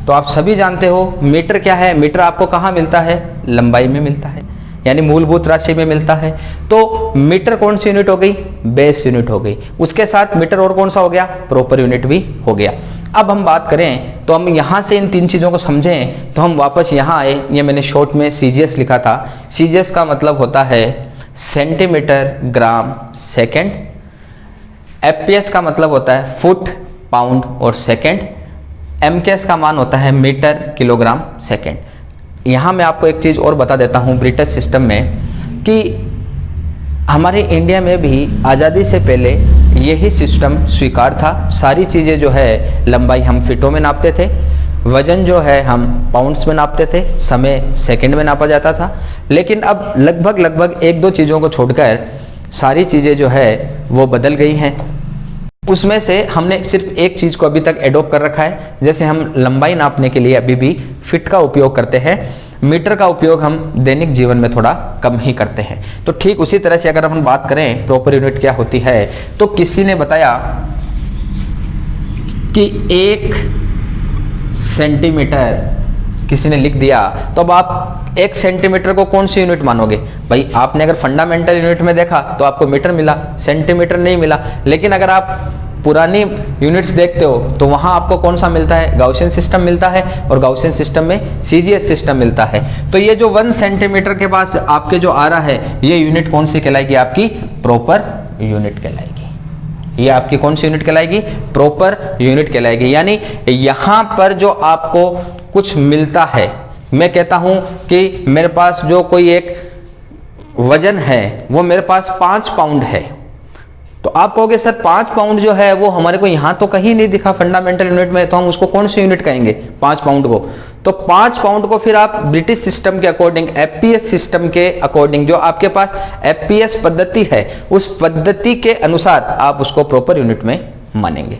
Speaker 1: तो आप सभी जानते हो मीटर क्या है। मीटर आपको कहां मिलता है, लंबाई में मिलता है, यानी मूलभूत राशि में मिलता है। तो मीटर कौन सी यूनिट हो गई, बेस यूनिट हो गई। उसके साथ मीटर और कौन सा हो गया, प्रॉपर यूनिट भी हो गया। अब हम बात करें तो हम यहां से इन तीन चीजों को समझें तो हम वापस यहां आए। ये मैंने शॉर्ट में सीजीएस लिखा था। सीजीएस का मतलब होता है सेंटीमीटर ग्राम सेकेंड। एफपीएस का मतलब होता है फुट पाउंड और सेकेंड। एमकेएस का मान होता है मीटर किलोग्राम सेकेंड। यहाँ मैं आपको एक चीज़ और बता देता हूँ ब्रिटिश सिस्टम में कि हमारे इंडिया में भी आज़ादी से पहले यही सिस्टम स्वीकार था। सारी चीज़ें जो है लंबाई हम फिटों में नापते थे, वजन जो है हम पाउंड्स में नापते थे, समय सेकंड में नापा जाता था। लेकिन अब लगभग एक दो चीज़ों को छोड़कर सारी चीज़ें जो है वो बदल गई हैं। उसमें से हमने सिर्फ एक चीज को अभी तक एडॉप्ट कर रखा है। जैसे हम लंबाई नापने के लिए अभी भी फीट का उपयोग करते हैं, मीटर का उपयोग हम दैनिक जीवन में थोड़ा कम ही करते हैं। तो ठीक उसी तरह से अगर हम बात करें प्रॉपर यूनिट क्या होती है, तो किसी ने बताया कि 1 सेंटीमीटर किसी ने लिख दिया, तो अब आप 1 सेंटीमीटर को कौन सी यूनिट मानोगे भाई। आपने अगर फंडामेंटल यूनिट में देखा तो आपको मीटर मिला, सेंटीमीटर नहीं मिला। लेकिन अगर आप पुरानी यूनिट्स देखते हो तो वहां आपको कौन सा मिलता है, गाउसियन सिस्टम मिलता है, और गाउसियन सिस्टम में सीजीएस सिस्टम मिलता है। तो ये जो 1 सेंटीमीटर के पास आपके जो आ रहा है ये यूनिट कौन सी कहलाएगी, आपकी प्रॉपर यूनिट कहलाएगी। ये आपकी कौन सी यूनिट कहलाएगी, प्रॉपर यूनिट कहलाएगी। यानी यहां पर जो आपको कुछ मिलता है, मैं कहता हूं कि मेरे पास जो कोई एक वजन है वो मेरे पास 5 पाउंड है, तो आप कहोगे सर 5 पाउंड जो है वो हमारे को यहां तो कहीं नहीं दिखा फंडामेंटल यूनिट में, तो हम उसको कौन सी यूनिट कहेंगे, 5 पाउंड को। तो 5 पाउंड को फिर आप ब्रिटिश सिस्टम के अकॉर्डिंग, एफपीएस सिस्टम के अकॉर्डिंग, जो आपके पास एफपीएस पद्धति है उस पद्धति के अनुसार आप उसको प्रॉपर यूनिट में मानेंगे।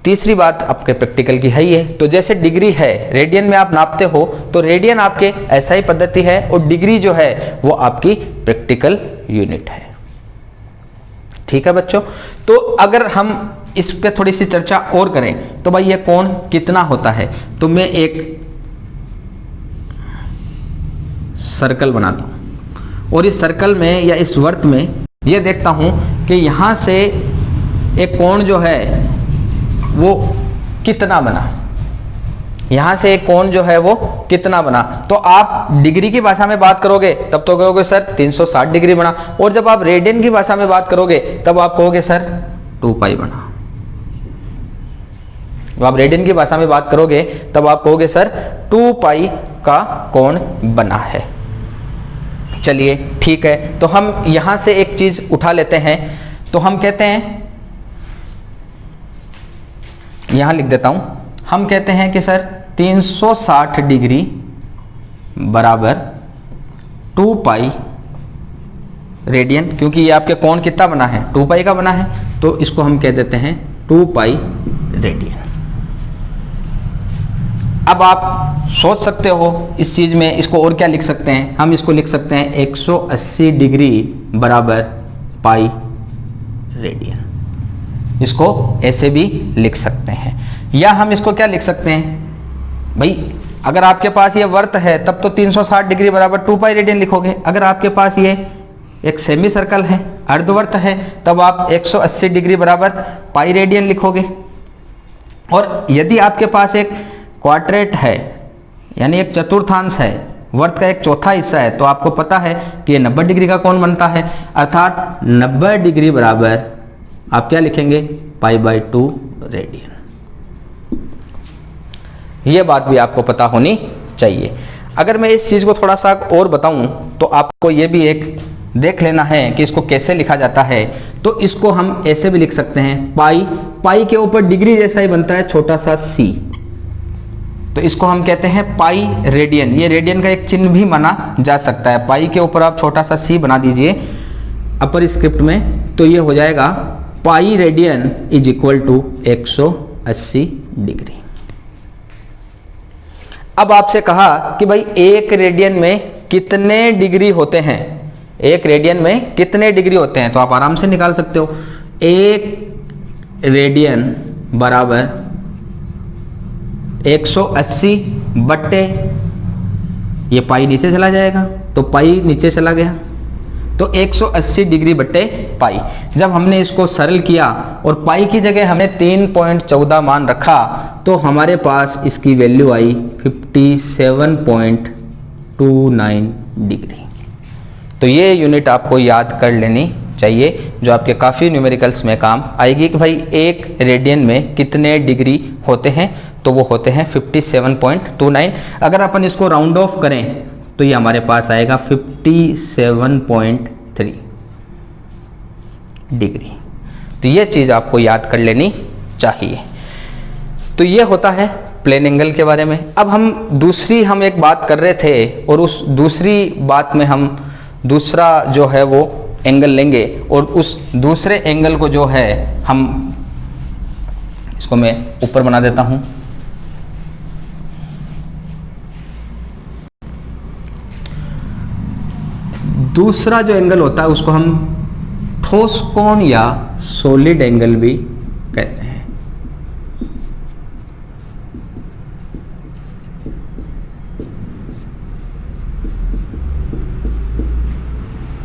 Speaker 1: तीसरी बात आपके प्रैक्टिकल की है ये, तो जैसे डिग्री है, रेडियन में आप नापते हो तो रेडियन आपके ऐसा ही पद्धति है, और डिग्री जो है वो आपकी प्रैक्टिकल यूनिट है। ठीक है बच्चों। तो अगर हम इस पे थोड़ी सी चर्चा और करें तो भाई ये कोण कितना होता है, तो मैं एक सर्कल बनाता हूं और इस सर्कल में या इस वर्त में ये देखता हूं कि यहां से एक कोण जो है वो कितना बना, यहां से एक कोण जो है वो कितना बना। तो आप डिग्री की भाषा में बात करोगे तब तो कहोगे सर 360 डिग्री बना, और जब आप रेडियन की भाषा में बात करोगे तब आप कहोगे सर 2 पाई बना। जब आप रेडियन की भाषा में बात करोगे तब आप कहोगे सर 2 पाई का कोण बना है। चलिए ठीक है, तो हम यहां से एक चीज उठा लेते हैं, तो हम कहते हैं, यहां लिख देता हूं, हम कहते हैं कि सर 360 डिग्री बराबर 2 पाई रेडियन, क्योंकि ये आपके कोण कितना बना है 2 पाई का बना है, तो इसको हम कह देते हैं 2 पाई रेडियन। अब आप सोच सकते हो इस चीज में, इसको और क्या लिख सकते हैं, हम इसको लिख सकते हैं 180 डिग्री बराबर पाई रेडियन, इसको ऐसे भी लिख सकते हैं। या हम इसको क्या लिख सकते हैं भाई, अगर आपके पास ये वर्त है तब तो 360 डिग्री बराबर 2 पाई रेडियन लिखोगे, अगर आपके पास ये एक सेमी सर्कल है, अर्धवर्त है, तब आप 180 डिग्री बराबर पाई रेडियन लिखोगे। और यदि आपके पास एक क्वाड्रेट है, यानी एक चतुर्थांश है, वर्त का एक चौथा हिस्सा है, तो आपको पता है कि ये 90 डिग्री का कोण बनता है, अर्थात 90 डिग्री बराबर आप क्या लिखेंगे π/2 रेडियन। यह बात भी आपको पता होनी चाहिए। अगर मैं इस चीज को थोड़ा सा और बताऊं तो आपको यह भी एक देख लेना है कि इसको कैसे लिखा जाता है। तो इसको हम ऐसे भी लिख सकते हैं, पाई के ऊपर डिग्री जैसा ही बनता है छोटा सा c, तो इसको हम कहते हैं पाई रेडियन। ये रेडियन का एक चिन्ह भी माना जा सकता है। पाई के ऊपर आप छोटा सा c बना दीजिए अपर स्क्रिप्ट में, तो ये हो जाएगा pi radian is equal to 180 degree. अब आपसे कहा कि भाई एक रेडियन में कितने डिग्री होते हैं, एक रेडियन में कितने डिग्री होते हैं, तो आप आराम से निकाल सकते हो। एक रेडियन बराबर 180 बट्टे, ये पाई नीचे चला जाएगा, तो पाई नीचे चला गया, तो 180 डिग्री बट्टे पाई। जब हमने इसको सरल किया और पाई की जगह हमने 3.14 मान रखा, तो हमारे पास इसकी वैल्यू आई 57.29 डिग्री। तो ये यूनिट आपको याद कर लेनी चाहिए, जो आपके काफ़ी न्यूमेरिकल्स में काम आएगी कि भाई एक रेडियन में कितने डिग्री होते हैं, तो वो होते हैं 57.29। अगर अपन इसको राउंड ऑफ करें तो ये हमारे पास आएगा 57.3 डिग्री। तो ये चीज़ आपको याद कर लेनी चाहिए। तो ये होता है प्लेन एंगल के बारे में। अब हम एक बात कर रहे थे, और उस दूसरी बात में हम दूसरा जो है वो एंगल लेंगे, और उस दूसरे एंगल को जो है हम, इसको मैं ऊपर बना देता हूं, दूसरा जो एंगल होता है उसको हम ठोस कोण या सॉलिड एंगल भी कहते हैं।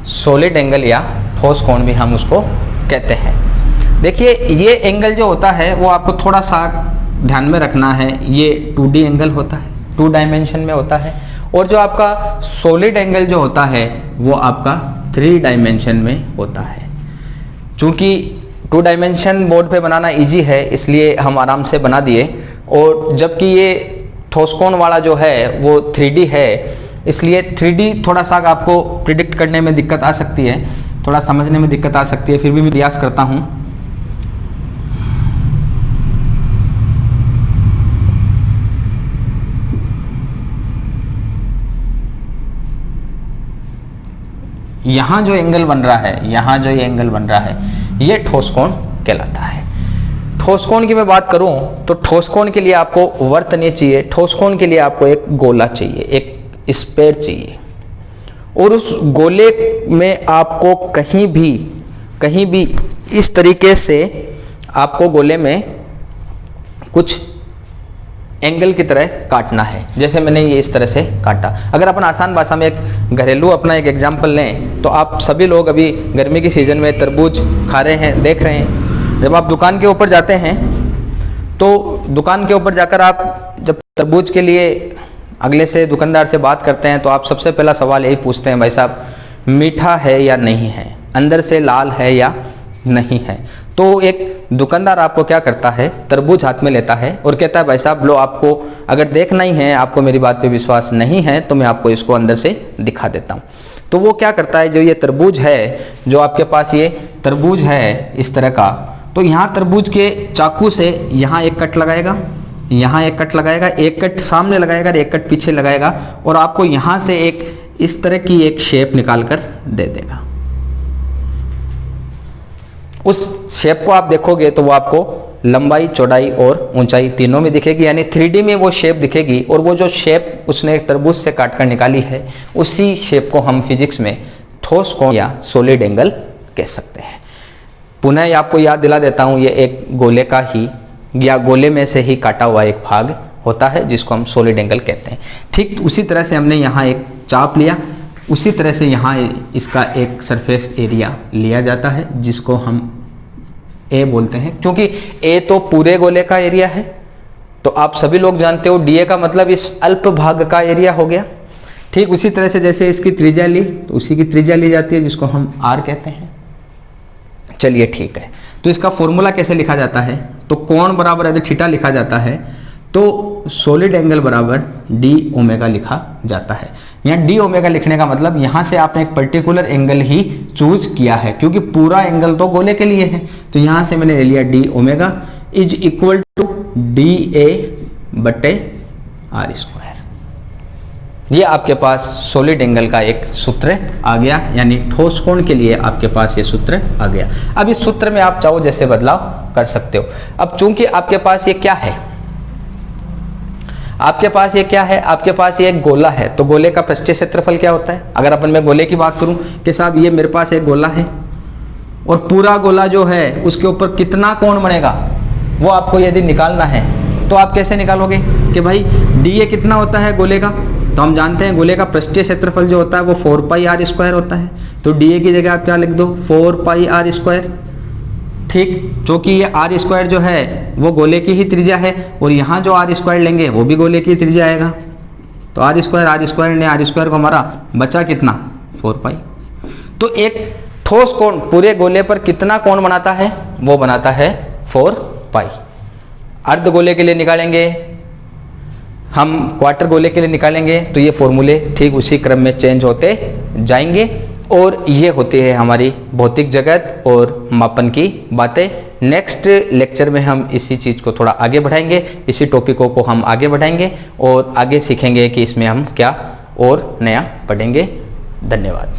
Speaker 1: सॉलिड एंगल या ठोस कोण भी हम उसको कहते हैं। देखिए ये एंगल जो होता है वो आपको थोड़ा सा ध्यान में रखना है, ये 2D एंगल होता है, 2 डायमेंशन में होता है, और जो आपका सॉलिड एंगल जो होता है वो आपका 3 डायमेंशन में होता है। चूंकि 2 डायमेंशन बोर्ड पे बनाना इजी है, इसलिए हम आराम से बना दिए, और जबकि ये ठोस कोण वाला जो है वो 3D है, इसलिए 3D थोड़ा सा आपको प्रिडिक्ट करने में दिक्कत आ सकती है, थोड़ा समझने में दिक्कत आ सकती है, फिर भी मैं प्रयास करता हूँ। यहाँ जो एंगल बन रहा है, यहाँ जो ये एंगल बन रहा है, ये ठोस कोण कहलाता है। ठोस कोण की मैं बात करूं तो ठोस कोण के लिए आपको वर्त नहीं चाहिए, ठोस कोण के लिए आपको एक गोला चाहिए, एक स्फीयर चाहिए, और उस गोले में आपको कहीं भी इस तरीके से आपको गोले में कुछ एंगल की तरह काटना है। जैसे मैंने ये इस तरह से काटा। अगर अपन आसान भाषा में एक घरेलू अपना एक एग्जाम्पल लें तो आप सभी लोग अभी गर्मी की सीज़न में तरबूज खा रहे हैं, देख रहे हैं। जब आप दुकान के ऊपर जाते हैं तो दुकान के ऊपर जाकर आप जब तरबूज के लिए अगले से दुकानदार से बात करते हैं तो आप सबसे पहला सवाल यही पूछते हैं, भाई साहब मीठा है या नहीं है, अंदर से लाल है या नहीं है। तो एक दुकानदार आपको क्या करता है, तरबूज हाथ में लेता है और कहता है भाई साहब लो, आपको अगर देखना ही है, आपको मेरी बात पे विश्वास नहीं है तो मैं आपको इसको अंदर से दिखा देता हूँ। तो वो क्या करता है, जो ये तरबूज है, जो आपके पास ये तरबूज है इस तरह का, तो यहाँ तरबूज के चाकू से यहाँ एक कट लगाएगा, यहाँ एक कट लगाएगा, एक कट सामने लगाएगा, एक कट पीछे लगाएगा और आपको यहाँ से एक इस तरह की एक शेप निकाल कर दे देगा। उस शेप को आप देखोगे तो वो आपको लंबाई, चौड़ाई और ऊंचाई तीनों में दिखेगी, यानी 3D में वो शेप दिखेगी। और वो जो शेप उसने तरबूज से काट कर निकाली है, उसी शेप को हम फिजिक्स में ठोस कोण या सॉलिड एंगल कह सकते हैं। पुनः आपको याद दिला देता हूं, ये एक गोले का ही या गोले में से ही काटा हुआ एक भाग होता है जिसको हम सॉलिड एंगल कहते हैं। ठीक उसी तरह से हमने यहाँ एक चाप लिया, उसी तरह से यहाँ इसका एक सरफेस एरिया लिया जाता है जिसको हम ए बोलते हैं, क्योंकि ए तो पूरे गोले का एरिया है। तो आप सभी लोग जानते हो डीए का मतलब इस अल्प भाग का एरिया हो गया। ठीक उसी तरह से जैसे इसकी त्रिज्या ली तो उसी की त्रिज्या ली जाती है जिसको हम आर कहते हैं। चलिए ठीक है, तो इसका फॉर्मूला कैसे लिखा जाता है, तो कोण बराबर यदि थीटा लिखा जाता है तो सॉलिड एंगल बराबर डी ओमेगा लिखा जाता है। यहाँ डी ओमेगा लिखने का मतलब यहाँ से आपने एक पर्टिकुलर एंगल ही चूज किया है, क्योंकि पूरा एंगल तो गोले के लिए है। तो यहाँ से मैंने ले लिया D omega is equal to D A बटे आर स्क्वायर। ये आपके पास सॉलिड एंगल का एक सूत्र आ गया, यानी ठोस कोण के लिए आपके पास ये सूत्र आ गया। अब इस सूत्र में आप चाहो जैसे बदलाव कर सकते हो। अब चूंकि आपके पास ये क्या है, आपके पास ये क्या है, आपके पास ये एक गोला है, तो गोले का पृष्ठीय क्षेत्रफल क्या होता है। अगर अपन मैं गोले की बात करूं कि साहब ये मेरे पास एक गोला है और पूरा गोला जो है उसके ऊपर कितना कोण बनेगा वो आपको यदि निकालना है तो आप कैसे निकालोगे कि भाई डी ए कितना होता है गोले का, तो हम जानते हैं गोले का पृष्ठीय क्षेत्रफल जो होता है वो 4 पाई आर स्क्वायर होता है। तो डी ए की जगह आप क्या लिख दो, 4 पाई आर स्क्वायर। ठीक, क्योंकि ये आर स्क्वायर जो है वो गोले की ही त्रिज्या है और यहाँ जो आर स्क्वायर लेंगे वो भी गोले की त्रिज्या आएगा। तो आर स्क्वायर ने आर स्क्वायर को हमारा बचा कितना, 4 पाई। तो एक ठोस कोण पूरे गोले पर कितना कोण बनाता है, वो बनाता है 4 पाई। अर्ध गोले के लिए निकालेंगे हम, क्वार्टर गोले के लिए निकालेंगे तो ये फॉर्मूले ठीक उसी क्रम में चेंज होते जाएंगे। और ये होती है हमारी भौतिक जगत और मापन की बातें। नेक्स्ट लेक्चर में हम इसी चीज़ को थोड़ा आगे बढ़ाएंगे, इसी टॉपिकों को हम आगे बढ़ाएंगे और आगे सीखेंगे कि इसमें हम क्या और नया पढ़ेंगे। धन्यवाद।